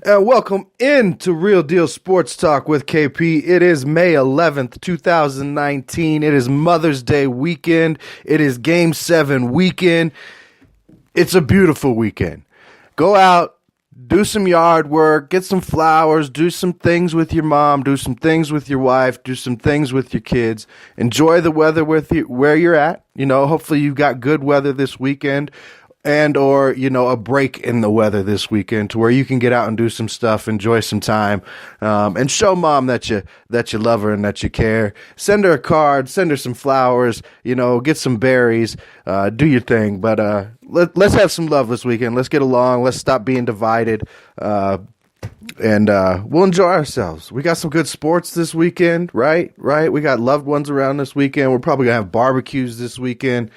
And welcome into Real Deal Sports Talk with KP. It is May 11th, 2019. It is Mother's Day weekend. It is Game 7 weekend. It's a beautiful weekend. Go out, do some yard work, get some flowers, do some things with your mom, do some things with your wife, do some things with your kids. Enjoy the weather with you where you're at. Hopefully you've got good weather this weekend. And or, a break in the weather this weekend to where you can get out and do some stuff, enjoy some time, and show mom that you love her and that you care. Send her a card, send her some flowers, get some berries, do your thing. But let's have some love this weekend. Let's get along. Let's stop being divided. And we'll enjoy ourselves. We got some good sports this weekend, right? We got loved ones around this weekend. We're probably going to have barbecues this weekend.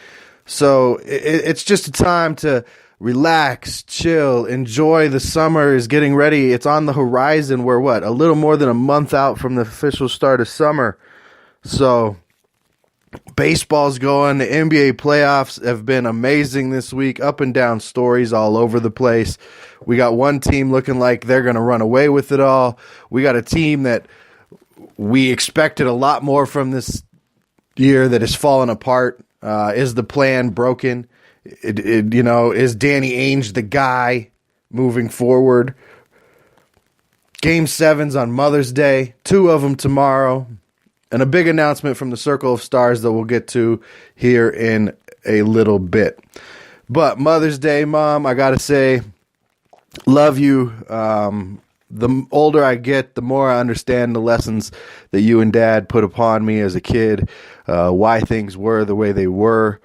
So it's just a time to relax, chill, enjoy. The summer is getting ready. It's on the horizon. We're a little more than a month out from the official start of summer. So baseball's going. The NBA playoffs have been amazing this week. Up and down stories all over the place. We got one team looking like they're going to run away with it all. We got a team that we expected a lot more from this year that has fallen apart. Is the plan broken? Is Danny Ainge the guy moving forward? Game 7's on Mother's Day, 2 of them tomorrow, and a big announcement from the Circle of Stars that we'll get to here in a little bit. But Mother's Day, Mom, I gotta say, love you. The older I get, the more I understand the lessons that you and Dad put upon me as a kid, why things were the way they were,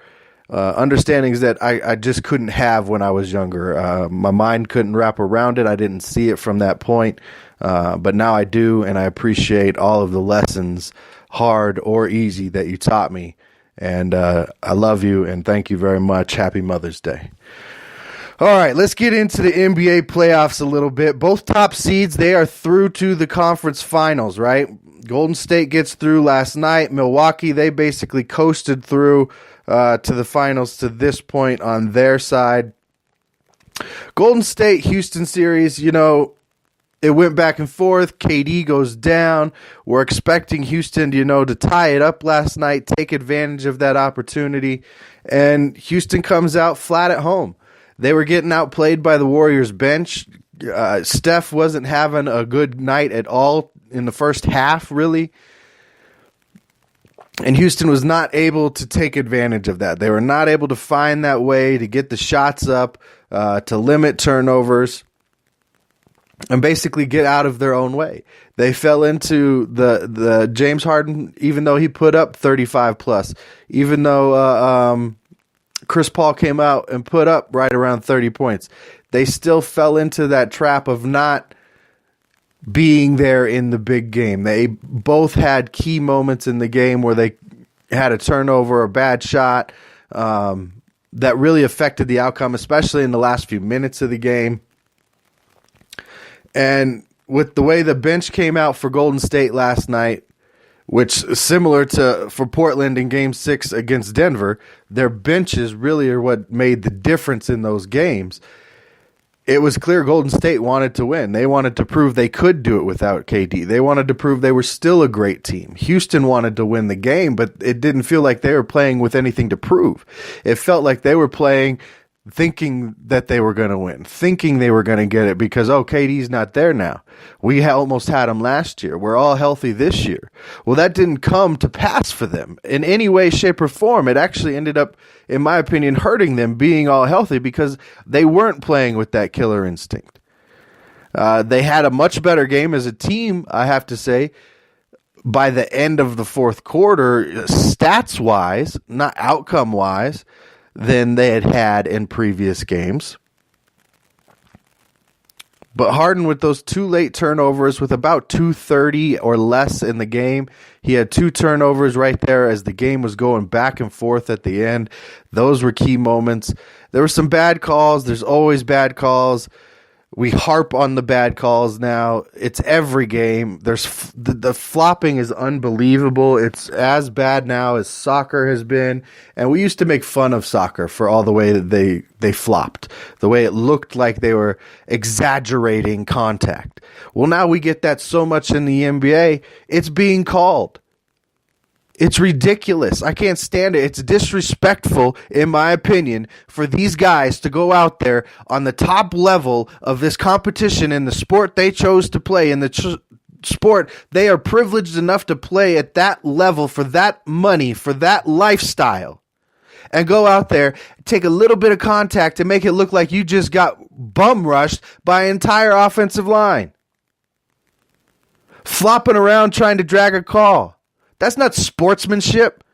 understandings that I just couldn't have when I was younger. My mind couldn't wrap around it. I didn't see it from that point, but now I do, and I appreciate all of the lessons, hard or easy, that you taught me. And I love you, and thank you very much. Happy Mother's Day. All right, let's get into the NBA playoffs a little bit. Both top seeds, they are through to the conference finals, right? Golden State gets through last night. Milwaukee, they basically coasted through to the finals to this point on their side. Golden State-Houston series, it went back and forth. KD goes down. We're expecting Houston, to tie it up last night, take advantage of that opportunity. And Houston comes out flat at home. They were getting outplayed by the Warriors bench. Steph wasn't having a good night at all in the first half, really. And Houston was not able to take advantage of that. They were not able to find that way to get the shots up, to limit turnovers, and basically get out of their own way. They fell into the James Harden, even though he put up 35 plus, even though Chris Paul came out and put up right around 30 points. They still fell into that trap of not being there in the big game. They both had key moments in the game where they had a turnover, a bad shot, that really affected the outcome, especially in the last few minutes of the game. And with the way the bench came out for Golden State last night, which is similar to for Portland in Game 6 against Denver, their benches really are what made the difference in those games. It was clear Golden State wanted to win. They wanted to prove they could do it without KD. They wanted to prove they were still a great team. Houston wanted to win the game, but it didn't feel like they were playing with anything to prove. It felt like they were playing thinking that they were going to win, thinking they were going to get it because, KD's not there now. We almost had him last year. We're all healthy this year. Well, that didn't come to pass for them in any way, shape, or form. It actually ended up, in my opinion, hurting them being all healthy because they weren't playing with that killer instinct. They had a much better game as a team, I have to say, by the end of the fourth quarter, stats-wise, not outcome-wise, than they had in previous games. But Harden, with those 2 late turnovers, with about 2:30 or less in the game, he had 2 turnovers right there as the game was going back and forth at the end. Those were key moments. There were some bad calls. There's always bad calls. We harp on the bad calls now. It's every game. The flopping is unbelievable. It's as bad now as soccer has been. And we used to make fun of soccer for all the way that they flopped, the way it looked like they were exaggerating contact. Well, now we get that so much in the NBA, it's being called. It's ridiculous. I can't stand it. It's disrespectful, in my opinion, for these guys to go out there on the top level of this competition in the sport they chose to play, in the sport they are privileged enough to play at that level for that money, for that lifestyle, and go out there, take a little bit of contact and make it look like you just got bum rushed by an entire offensive line. Flopping around trying to drag a call. That's not sportsmanship.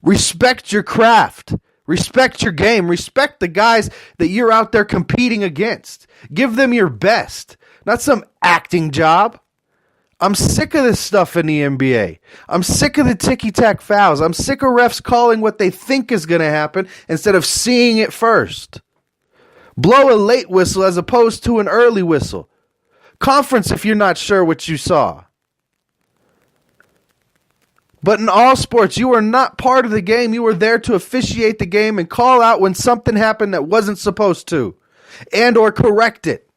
Respect your craft. Respect your game. Respect the guys that you're out there competing against. Give them your best, not some acting job. I'm sick of this stuff in the NBA. I'm sick of the ticky-tack fouls. I'm sick of refs calling what they think is going to happen instead of seeing it first. Blow a late whistle as opposed to an early whistle. Conference if you're not sure what you saw. But in all sports, you are not part of the game. You are there to officiate the game and call out when something happened that wasn't supposed to, and or correct it.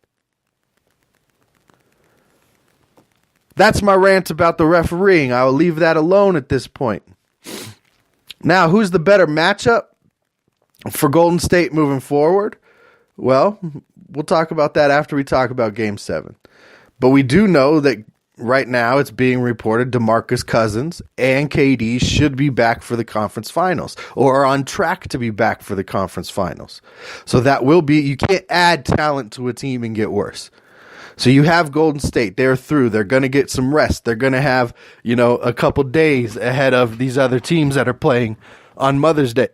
That's my rant about the refereeing. I will leave that alone at this point. Now, who's the better matchup for Golden State moving forward? Well, we'll talk about that after we talk about Game 7. But we do know that right now, it's being reported DeMarcus Cousins and KD should be back for the conference finals, or are on track to be back for the conference finals. So that will be, you can't add talent to a team and get worse. So you have Golden State. They're through. They're going to get some rest. They're going to have, a couple days ahead of these other teams that are playing on Mother's Day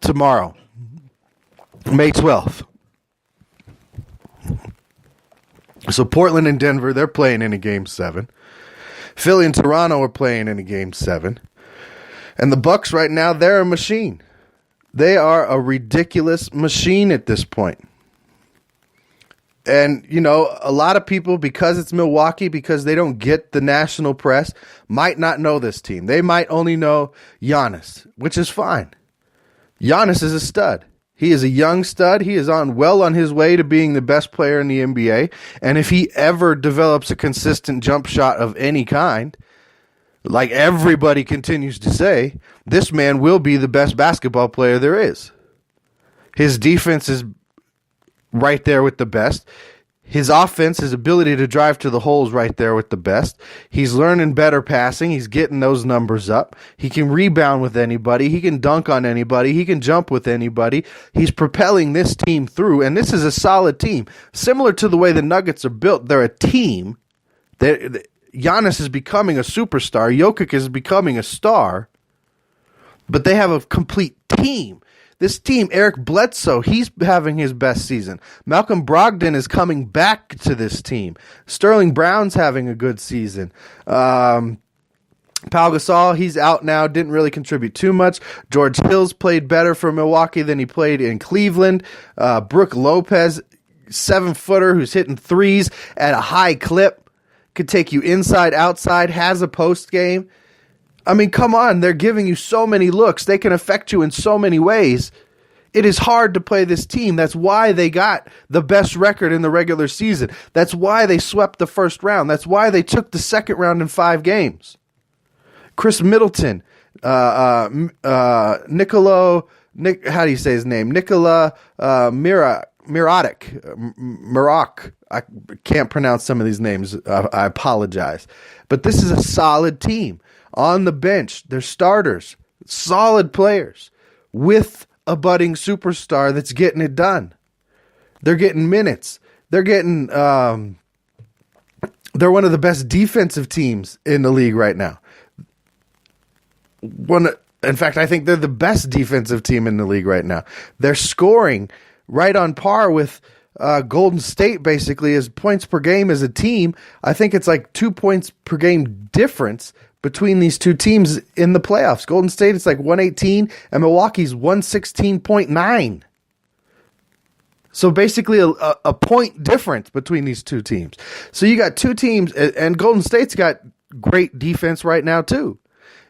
tomorrow, May 12th. So Portland and Denver, they're playing in a Game 7. Philly and Toronto are playing in a Game 7. And the Bucks right now, they're a machine. They are a ridiculous machine at this point. And, a lot of people, because it's Milwaukee, because they don't get the national press, might not know this team. They might only know Giannis, which is fine. Giannis is a stud. He is a young stud. He is well on his way to being the best player in the NBA. And if he ever develops a consistent jump shot of any kind, like everybody continues to say, this man will be the best basketball player there is. His defense is right there with the best. His offense, his ability to drive to the holes right there with the best. He's learning better passing. He's getting those numbers up. He can rebound with anybody. He can dunk on anybody. He can jump with anybody. He's propelling this team through, and this is a solid team. Similar to the way the Nuggets are built, they're a team. Giannis is becoming a superstar. Jokic is becoming a star, but they have a complete team. This team, Eric Bledsoe, he's having his best season. Malcolm Brogdon is coming back to this team. Sterling Brown's having a good season. Pau Gasol, he's out now, didn't really contribute too much. George Hill's played better for Milwaukee than he played in Cleveland. Brook Lopez, 7-footer who's hitting threes at a high clip, could take you inside, outside, has a post game. I mean, come on, they're giving you so many looks. They can affect you in so many ways. It is hard to play this team. That's why they got the best record in the regular season. That's why they swept the first round. That's why they took the second round in 5 games. Chris Middleton, how do you say his name? Nikola Mirotic. I can't pronounce some of these names. I apologize. But this is a solid team. On the bench, they're starters, solid players, with a budding superstar that's getting it done. They're getting minutes. They're getting. They're one of the best defensive teams in the league right now. In fact, I think they're the best defensive team in the league right now. They're scoring right on par with Golden State, basically, as points per game as a team. I think it's like 2 points per game difference between these two teams in the playoffs. Golden State, it's like 118, and Milwaukee's 116.9. So basically a point difference between these two teams. So you got two teams, and Golden State's got great defense right now too,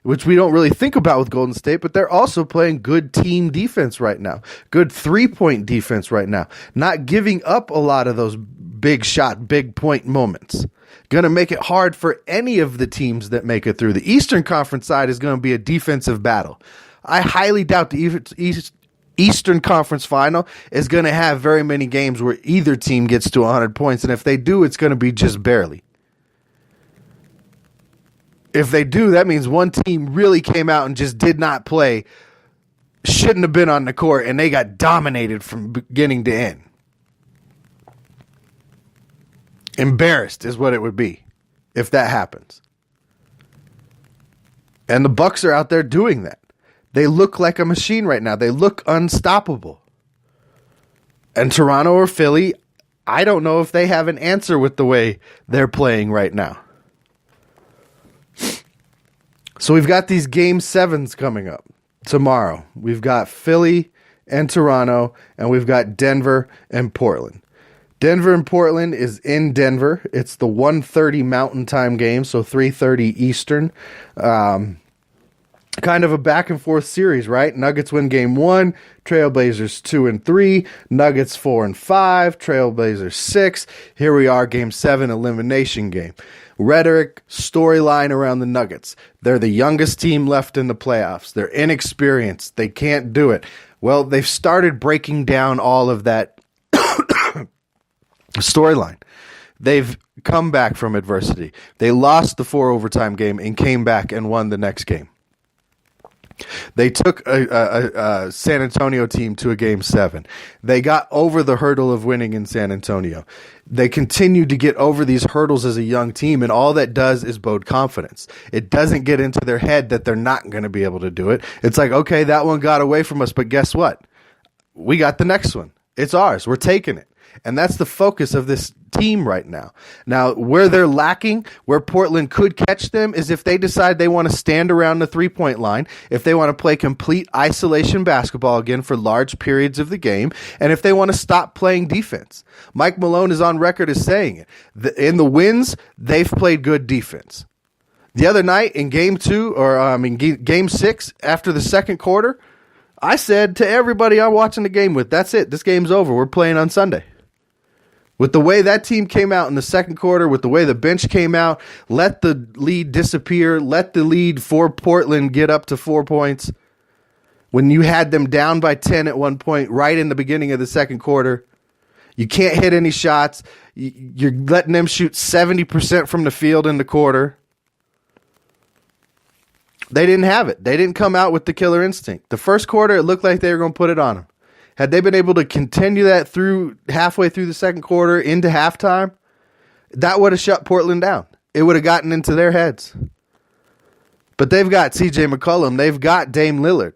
which we don't really think about with Golden State, but they're also playing good team defense right now, good 3-point defense right now, not giving up a lot of those big shot, big point moments. Going to make it hard for any of the teams that make it through. The Eastern Conference side is going to be a defensive battle. I highly doubt the Eastern Conference final is going to have very many games where either team gets to 100 points, and if they do, it's going to be just barely. If they do, that means one team really came out and just did not play, shouldn't have been on the court, and they got dominated from beginning to end. Embarrassed is what it would be if that happens. And the Bucks are out there doing that. They look like a machine right now. They look unstoppable. And Toronto or Philly, I don't know if they have an answer with the way they're playing right now. So we've got these game 7s coming up tomorrow. We've got Philly and Toronto, and we've got Denver and Portland. Denver and Portland is in Denver. It's the 1:30 Mountain Time game, so 3:30 Eastern. Kind of a back and forth series, right? Nuggets win game 1, Trailblazers 2 and 3, Nuggets 4 and 5, Trailblazers 6. Here we are, game 7 elimination game. Rhetoric, storyline around the Nuggets. They're the youngest team left in the playoffs. They're inexperienced. They can't do it. Well, they've started breaking down all of that storyline. They've come back from adversity. They lost the 4 overtime game and came back and won the next game. They took a San Antonio team to a game 7. They got over the hurdle of winning in San Antonio. They continue to get over these hurdles as a young team, and all that does is bode confidence. It doesn't get into their head that they're not going to be able to do it. It's like, okay, that one got away from us, but guess what? We got the next one. It's ours. We're taking it. And that's the focus of this team right now. Now, where they're lacking, where Portland could catch them, is if they decide they want to stand around the 3-point line, if they want to play complete isolation basketball again for large periods of the game, and if they want to stop playing defense. Mike Malone is on record as saying it. In the wins, they've played good defense. The other night in game 2, game 6, after the second quarter, I said to everybody I'm watching the game with, that's it. This game's over. We're playing on Sunday. With the way that team came out in the second quarter, with the way the bench came out, let the lead disappear, let the lead for Portland get up to 4 points. When you had them down by 10 at one point right in the beginning of the second quarter, you can't hit any shots. You're letting them shoot 70% from the field in the quarter. They didn't have it. They didn't come out with the killer instinct. The first quarter, it looked like they were going to put it on them. Had they been able to continue that through halfway through the second quarter into halftime, that would have shut Portland down. It would have gotten into their heads. But they've got C.J. McCollum. They've got Dame Lillard.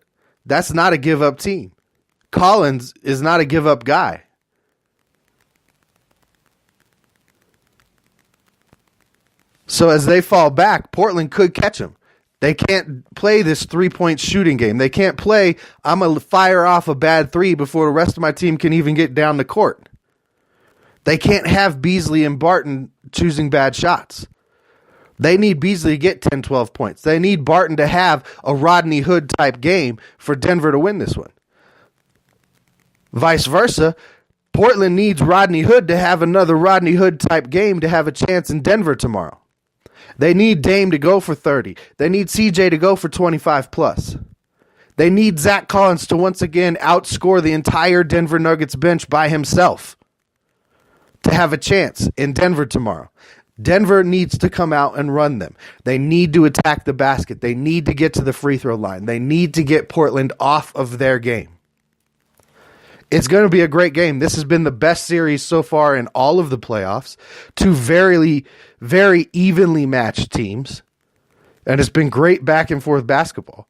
That's not a give-up team. Collins is not a give-up guy. So as they fall back, Portland could catch them. They can't play this 3-point shooting game. They can't play, I'm going to fire off a bad 3 before the rest of my team can even get down the court. They can't have Beasley and Barton choosing bad shots. They need Beasley to get 10, 12 points. They need Barton to have a Rodney Hood type game for Denver to win this one. Vice versa, Portland needs Rodney Hood to have another Rodney Hood type game to have a chance in Denver tomorrow. They need Dame to go for 30. They need CJ to go for 25 plus. They need Zach Collins to once again outscore the entire Denver Nuggets bench by himself to have a chance in Denver tomorrow. Denver needs to come out and run them. They need to attack the basket. They need to get to the free throw line. They need to get Portland off of their game. It's going to be a great game. This has been the best series so far in all of the playoffs. Two very, very evenly matched teams. And it's been great back and forth basketball.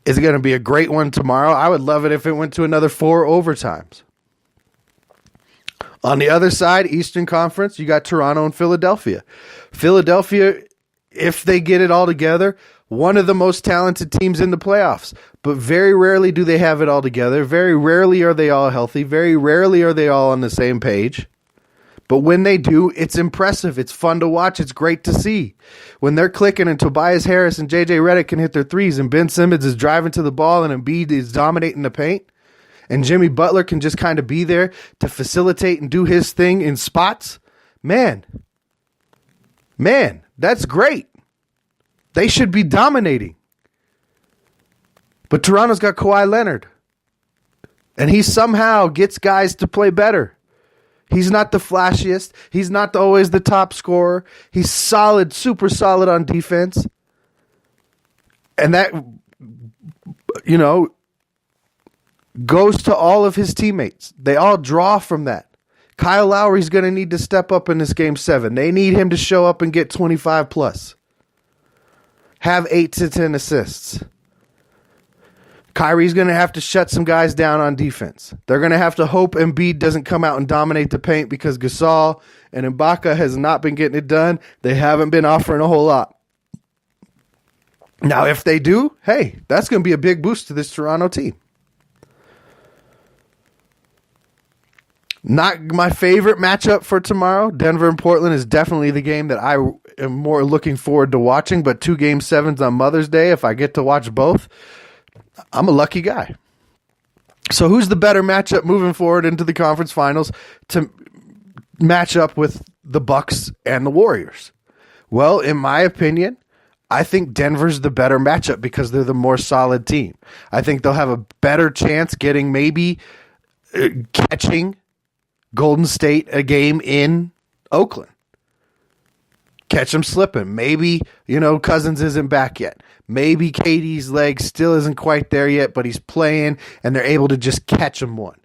Is it going to be a great one tomorrow? I would love it if it went to another 4 overtimes. On the other side, Eastern Conference, you got Toronto and Philadelphia. Philadelphia if they get it all together, one of the most talented teams in the playoffs. But very rarely do they have it all together. Very rarely are they all healthy. Very rarely are they all on the same page. But when they do, it's impressive. It's fun to watch. It's great to see. When they're clicking and Tobias Harris and J.J. Redick can hit their threes and Ben Simmons is driving to the ball and Embiid is dominating the paint and Jimmy Butler can just kind of be there to facilitate and do his thing in spots, man, that's great. They should be dominating. But Toronto's got Kawhi Leonard. And he somehow gets guys to play better. He's not the flashiest. He's not always the top scorer. He's solid, super solid on defense. And that, goes to all of his teammates. They all draw from that. Kyle Lowry's going to need to step up in this Game 7. They need him to show up and get 25 plus. Have 8 to 10 assists. Kyrie's going to have to shut some guys down on defense. They're going to have to hope Embiid doesn't come out and dominate the paint because Gasol and Ibaka has not been getting it done. They haven't been offering a whole lot. Now, if they do, hey, that's going to be a big boost to this Toronto team. Not my favorite matchup for tomorrow. Denver and Portland is definitely the game that I am more looking forward to watching, but 2 Game 7s on Mother's Day, if I get to watch both, I'm a lucky guy. So who's the better matchup moving forward into the conference finals to match up with the Bucks and the Warriors? Well, in my opinion, I think Denver's the better matchup because they're the more solid team. I think they'll have a better chance catching Golden State a game in Oakland. Catch them slipping. Maybe, Cousins isn't back yet. Maybe KD's leg still isn't quite there yet, but he's playing, and they're able to just catch him one.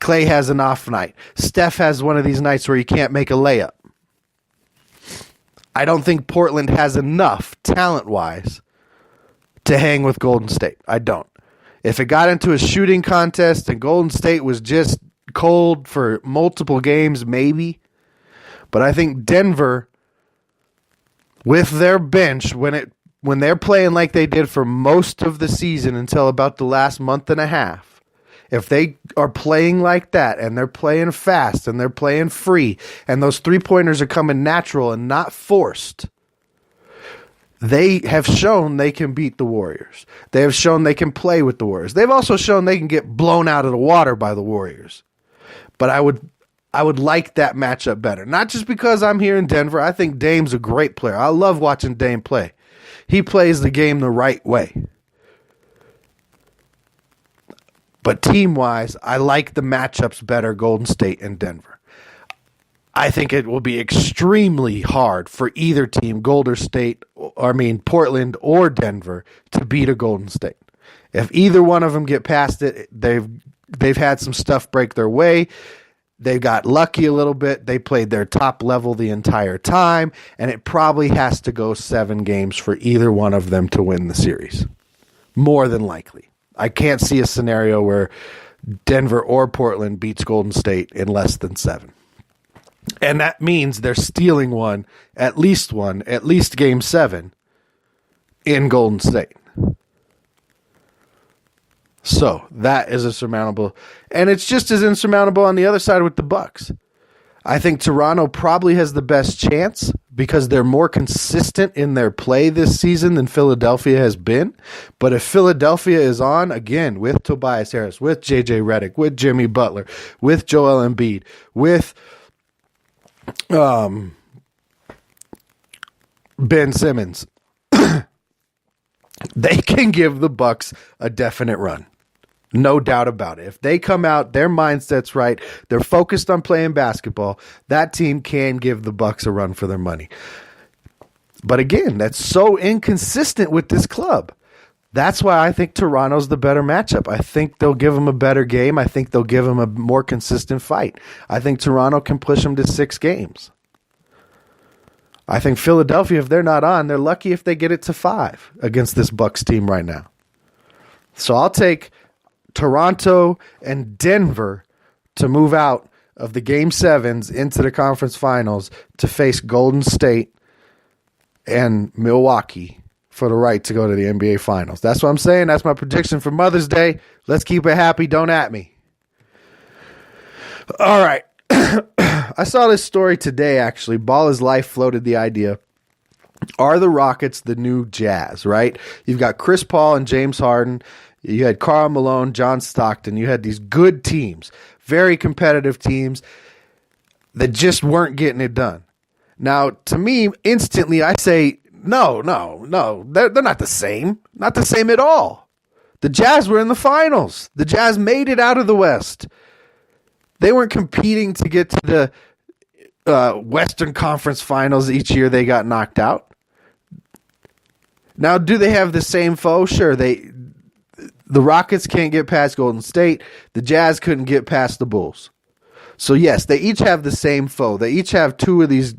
Clay has an off night. Steph has one of these nights where he can't make a layup. I don't think Portland has enough, talent-wise, to hang with Golden State. I don't. If it got into a shooting contest and Golden State was just cold for multiple games, maybe. But I think Denver, with their bench, when they're playing like they did for most of the season until about the last month and a half, if they are playing like that and they're playing fast and they're playing free and those three-pointers are coming natural and not forced, they have shown they can beat the Warriors. They have shown they can play with the Warriors. They've also shown they can get blown out of the water by the Warriors. But I would like that matchup better. Not just because I'm here in Denver. I think Dame's a great player. I love watching Dame play. He plays the game the right way. But team-wise, I like the matchups better, Golden State and Denver. I think it will be extremely hard for either team, Portland or Denver, to beat a Golden State. If either one of them get past it, they've had some stuff break their way. They got lucky a little bit. They played their top level the entire time, and it probably has to go 7 games for either one of them to win the series. More than likely. I can't see a scenario where Denver or Portland beats Golden State in less than 7. And that means they're stealing at least Game 7 in Golden State. So that is insurmountable. And it's just as insurmountable on the other side with the Bucks. I think Toronto probably has the best chance because they're more consistent in their play this season than Philadelphia has been. But if Philadelphia is on, again, with Tobias Harris, with J.J. Redick, with Jimmy Butler, with Joel Embiid, with Ben Simmons, they can give the Bucks a definite run. No doubt about it. If they come out, their mindset's right, they're focused on playing basketball, that team can give the Bucks a run for their money. But again, that's so inconsistent with this club. That's why I think Toronto's the better matchup. I think they'll give them a better game. I think they'll give them a more consistent fight. I think Toronto can push them to 6 games. I think Philadelphia, if they're not on, they're lucky if they get it to 5 against this Bucks team right now. So I'll take Toronto and Denver to move out of the Game 7s into the conference finals to face Golden State and Milwaukee for the right to go to the NBA Finals. That's what I'm saying. That's my prediction for Mother's Day. Let's keep it happy. Don't at me. All right. I saw this story today, actually. Ball is Life floated the idea. Are the Rockets the new Jazz, right? You've got Chris Paul and James Harden. You had Karl Malone, John Stockton. You had these good teams, very competitive teams that just weren't getting it done. Now, to me, instantly, I say, no. They're not the same. Not the same at all. The Jazz were in the finals. The Jazz made it out of the West. They weren't competing to get to the Western Conference Finals each year they got knocked out. Now, do they have the same foe? Sure. The Rockets can't get past Golden State. The Jazz couldn't get past the Bulls. So, yes, they each have the same foe. They each have two of these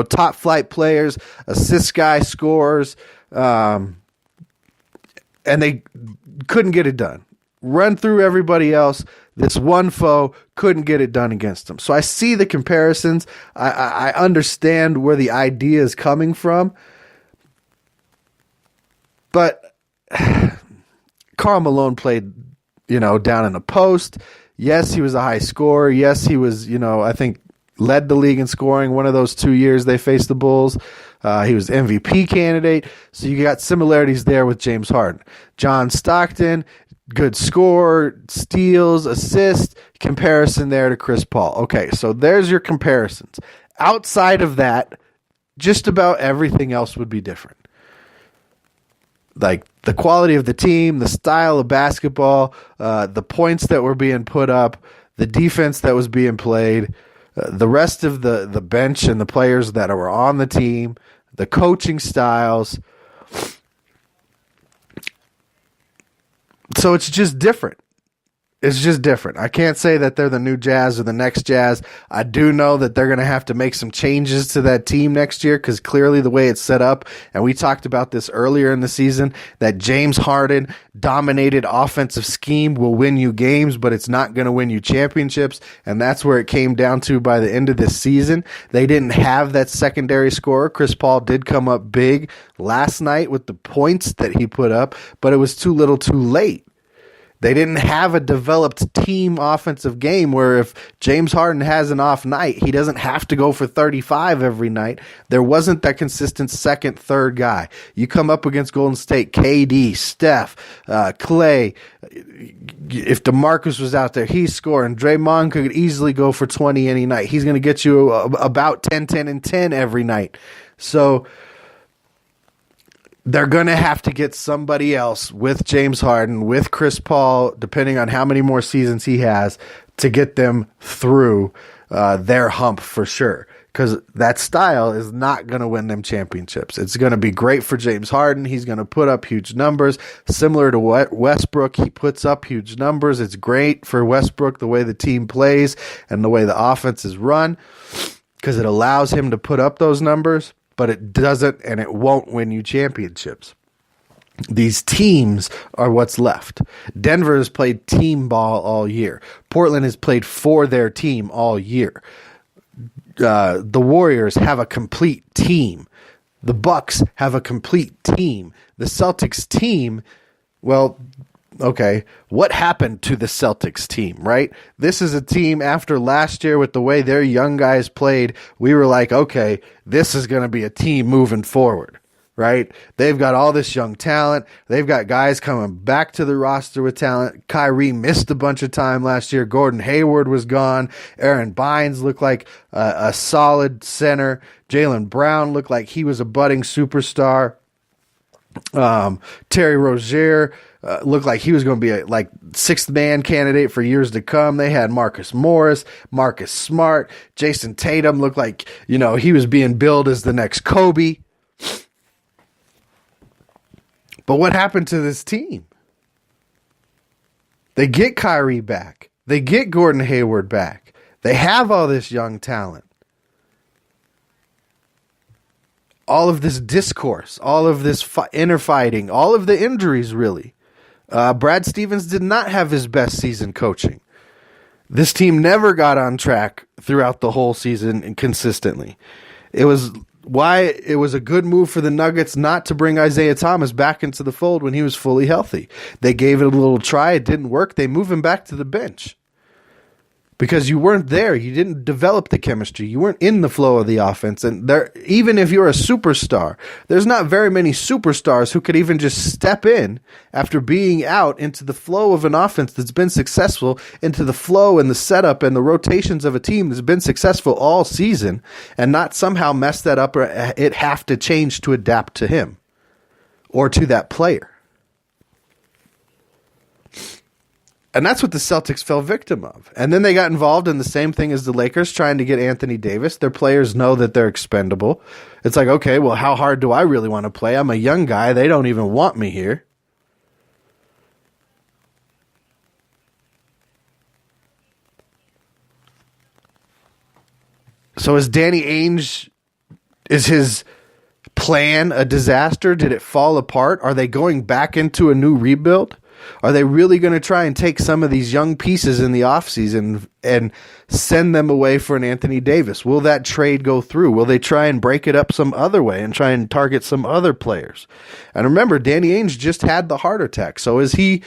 top flight players, assist guy, scorers, and they couldn't get it done. Run through everybody else. This one foe couldn't get it done against them. So I see the comparisons. I understand where the idea is coming from. But Karl Malone played, down in the post. Yes, he was a high scorer. Yes, he was, I think led the league in scoring one of those 2 years they faced the Bulls. He was MVP candidate. So you got similarities there with James Harden. John Stockton, good scorer, steals, assists, comparison there to Chris Paul. Okay, so there's your comparisons. Outside of that, just about everything else would be different. Like the quality of the team, the style of basketball, the points that were being put up, the defense that was being played, the rest of the bench and the players that were on the team, the coaching styles. So it's just different. It's just different. I can't say that they're the new Jazz or the next Jazz. I do know that they're going to have to make some changes to that team next year because clearly the way it's set up, and we talked about this earlier in the season, that James Harden dominated offensive scheme will win you games, but it's not going to win you championships, and that's where it came down to by the end of this season. They didn't have that secondary scorer. Chris Paul did come up big last night with the points that he put up, but it was too little too late. They didn't have a developed team offensive game where if James Harden has an off night, he doesn't have to go for 35 every night. There wasn't that consistent second, third guy. You come up against Golden State, KD, Steph, Clay. If DeMarcus was out there, he's scoring. Draymond could easily go for 20 any night. He's going to get you about 10, 10, and 10 every night. So they're going to have to get somebody else with James Harden, with Chris Paul, depending on how many more seasons he has, to get them through their hump for sure. Because that style is not going to win them championships. It's going to be great for James Harden. He's going to put up huge numbers. Similar to Westbrook, he puts up huge numbers. It's great for Westbrook, the way the team plays and the way the offense is run, because it allows him to put up those numbers. But it doesn't and it won't win you championships. These teams are what's left. Denver has played team ball all year. Portland has played for their team all year. The Warriors have a complete team. The Bucks have a complete team. The Celtics team, well, okay, what happened to the Celtics team, right? This is a team after last year with the way their young guys played, we were like, okay, this is going to be a team moving forward, right? They've got all this young talent. They've got guys coming back to the roster with talent. Kyrie missed a bunch of time last year. Gordon Hayward was gone. Aaron Bynes looked like a solid center. Jaylen Brown looked like he was a budding superstar. Terry Rozier looked like he was going to be a sixth man candidate for years to come. They had Marcus Morris, Marcus Smart, Jason Tatum looked like, he was being billed as the next Kobe. But what happened to this team? They get Kyrie back. They get Gordon Hayward back. They have all this young talent. All of this discourse, all of this inner fighting, all of the injuries, really. Brad Stevens did not have his best season coaching. This team never got on track throughout the whole season and consistently. It was why it was a good move for the Nuggets not to bring Isaiah Thomas back into the fold when he was fully healthy. They gave it a little try. It didn't work. They move him back to the bench because you weren't there. You didn't develop the chemistry. You weren't in the flow of the offense. And there, even if you're a superstar, there's not very many superstars who could even just step in after being out into the flow of an offense that's been successful, into the flow and the setup and the rotations of a team that's been successful all season, and not somehow mess that up or it have to change to adapt to him or to that player. And that's what the Celtics fell victim of. And then they got involved in the same thing as the Lakers, trying to get Anthony Davis. Their players know that they're expendable. It's like, okay, well, how hard do I really want to play? I'm a young guy. They don't even want me here. So is Danny Ainge, is his plan a disaster? Did it fall apart? Are they going back into a new rebuild? Are they really going to try and take some of these young pieces in the offseason and send them away for an Anthony Davis? Will that trade go through? Will they try and break it up some other way and try and target some other players? And remember, Danny Ainge just had the heart attack. So is he,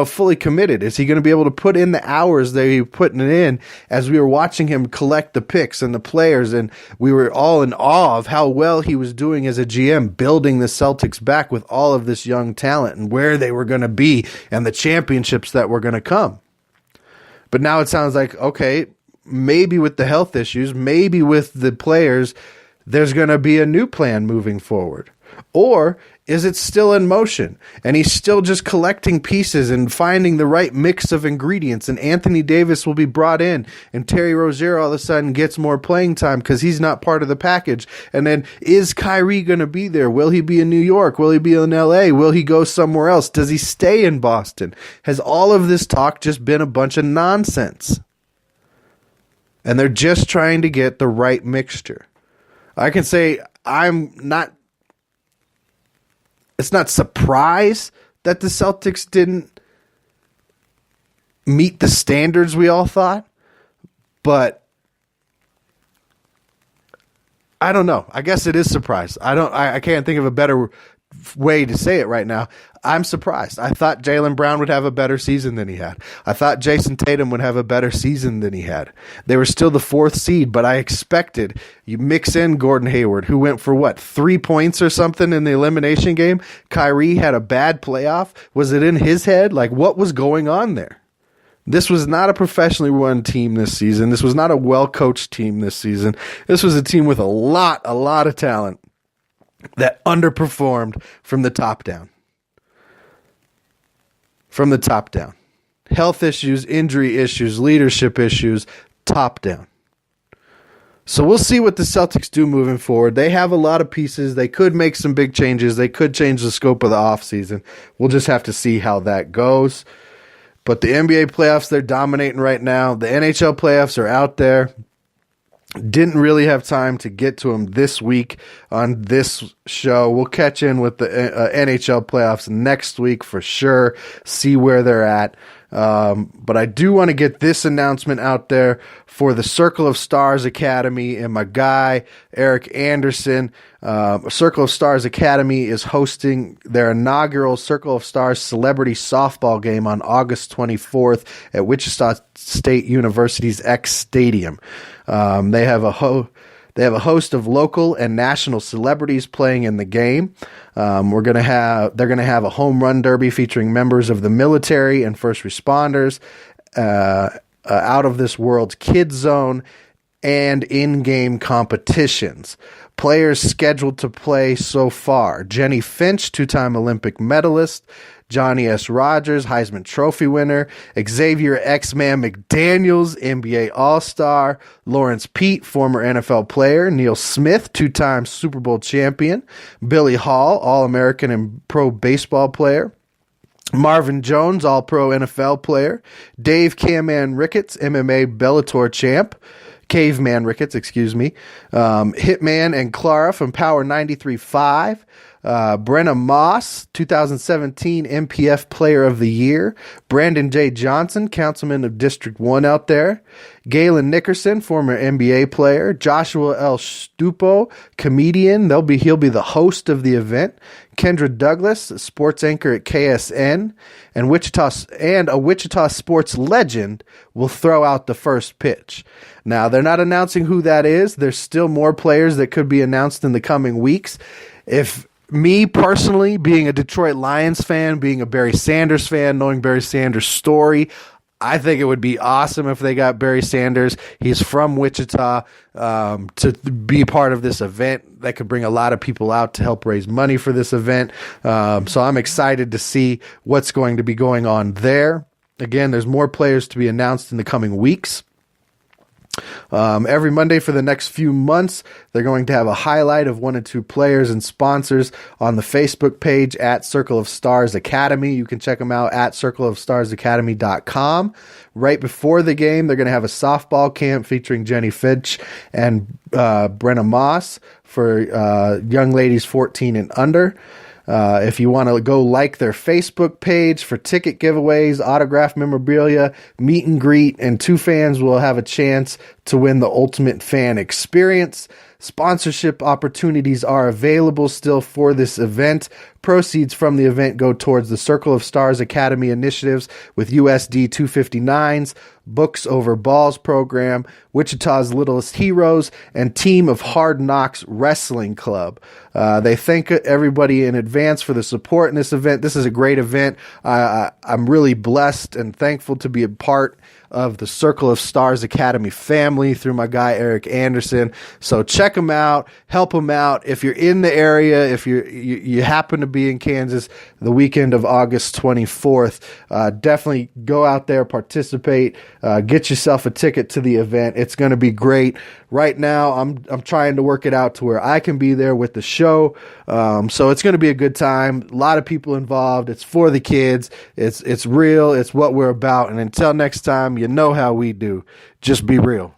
fully committed? Is he going to be able to put in the hours that he putting it in as we were watching him collect the picks and the players, and we were all in awe of how well he was doing as a GM, building the Celtics back with all of this young talent and where they were going to be and the championships that were going to come. But now it sounds like, okay, maybe with the health issues, maybe with the players, there's going to be a new plan moving forward. Or is it still in motion and he's still just collecting pieces and finding the right mix of ingredients, and Anthony Davis will be brought in and Terry Rozier all of a sudden gets more playing time because he's not part of the package? And then is Kyrie going to be there? Will he be in New York? Will he be in LA? Will he go somewhere else? Does he stay in Boston? Has all of this talk just been a bunch of nonsense? And they're just trying to get the right mixture. I can say it's not surprise that the Celtics didn't meet the standards we all thought, but I don't know. I guess it is surprise. I can't think of a better way to say it right now. I'm surprised. I thought Jaylen Brown would have a better season than he had. I thought Jason Tatum would have a better season than he had. They were still the 4th seed, but I expected, you mix in Gordon Hayward, who went for 3 points or something in the elimination game. Kyrie had a bad playoff. Was it in his head? What was going on there? This was not a professionally run team this season. This was not a well-coached team this season. This was a team with a lot of talent that underperformed from the top down. From the top down. Health issues, injury issues, leadership issues, top down. So we'll see what the Celtics do moving forward. They have a lot of pieces. They could make some big changes. They could change the scope of the offseason. We'll just have to see how that goes. But the NBA playoffs, they're dominating right now. The NHL playoffs are out there. Didn't really have time to get to them this week on this show. We'll catch in with the NHL playoffs next week for sure, see where they're at. But I do want to get this announcement out there for the Circle of Stars Academy and my guy, Eric Anderson. Circle of Stars Academy is hosting their inaugural Circle of Stars celebrity softball game on August 24th at Wichita State University's X Stadium. They have a host of local and national celebrities playing in the game. They're gonna have a home run derby featuring members of the military and first responders, out of this world's Kids Zone, and in-game competitions. Players scheduled to play so far: Jenny Finch, 2-time Olympic medalist; Johnny S. Rogers, Heisman Trophy winner; Xavier X-Man McDaniels, NBA All-Star; Lawrence Pete, former NFL player; Neil Smith, 2-time Super Bowl champion; Billy Hall, All-American and pro baseball player; Marvin Jones, All-Pro NFL player; Dave Caveman Ricketts, MMA Bellator champ; Hitman and Clara from Power 93.5; Brenna Moss, 2017 MPF Player of the Year. Brandon J. Johnson, Councilman of District 1 out there. Galen Nickerson, former NBA player. Joshua L. Stupo, comedian. He'll be the host of the event. Kendra Douglas, a sports anchor at KSN, and a Wichita sports legend will throw out the first pitch. Now, they're not announcing who that is. There's still more players that could be announced in the coming weeks. If me personally, being a Detroit Lions fan, being a Barry Sanders fan, knowing Barry Sanders' story, I think it would be awesome if they got Barry Sanders. He's from Wichita, to be part of this event. That could bring a lot of people out to help raise money for this event. So I'm excited to see what's going to be going on there. Again, there's more players to be announced in the coming weeks. Every Monday for the next few months, they're going to have a highlight of 1 or 2 players and sponsors on the Facebook page at Circle of Stars Academy. You can check them out at circleofstarsacademy.com. Right before the game, they're going to have a softball camp featuring Jenny Fitch and Brenna Moss for young ladies 14 and under. If you want to go like their Facebook page for ticket giveaways, autograph memorabilia, meet and greet, and 2 fans will have a chance to win the ultimate fan experience. Sponsorship opportunities are available still for this event. Proceeds from the event go towards the Circle of Stars Academy initiatives with USD 259s, Books Over Balls program, Wichita's Littlest Heroes, and Team of Hard Knocks Wrestling Club. They thank everybody in advance for the support in this event. This is a great event. I'm really blessed and thankful to be a part of the Circle of Stars Academy family through my guy Eric Anderson. So check them out, help them out. If you're in the area, if you happen to be in Kansas the weekend of August 24th, definitely go out there, participate, get yourself a ticket to the event. It's going to be great. Right now, I'm trying to work it out to where I can be there with the show. So it's going to be a good time. A lot of people involved. It's for the kids. It's real. It's what we're about. And until next time, you know how we do. Just be real.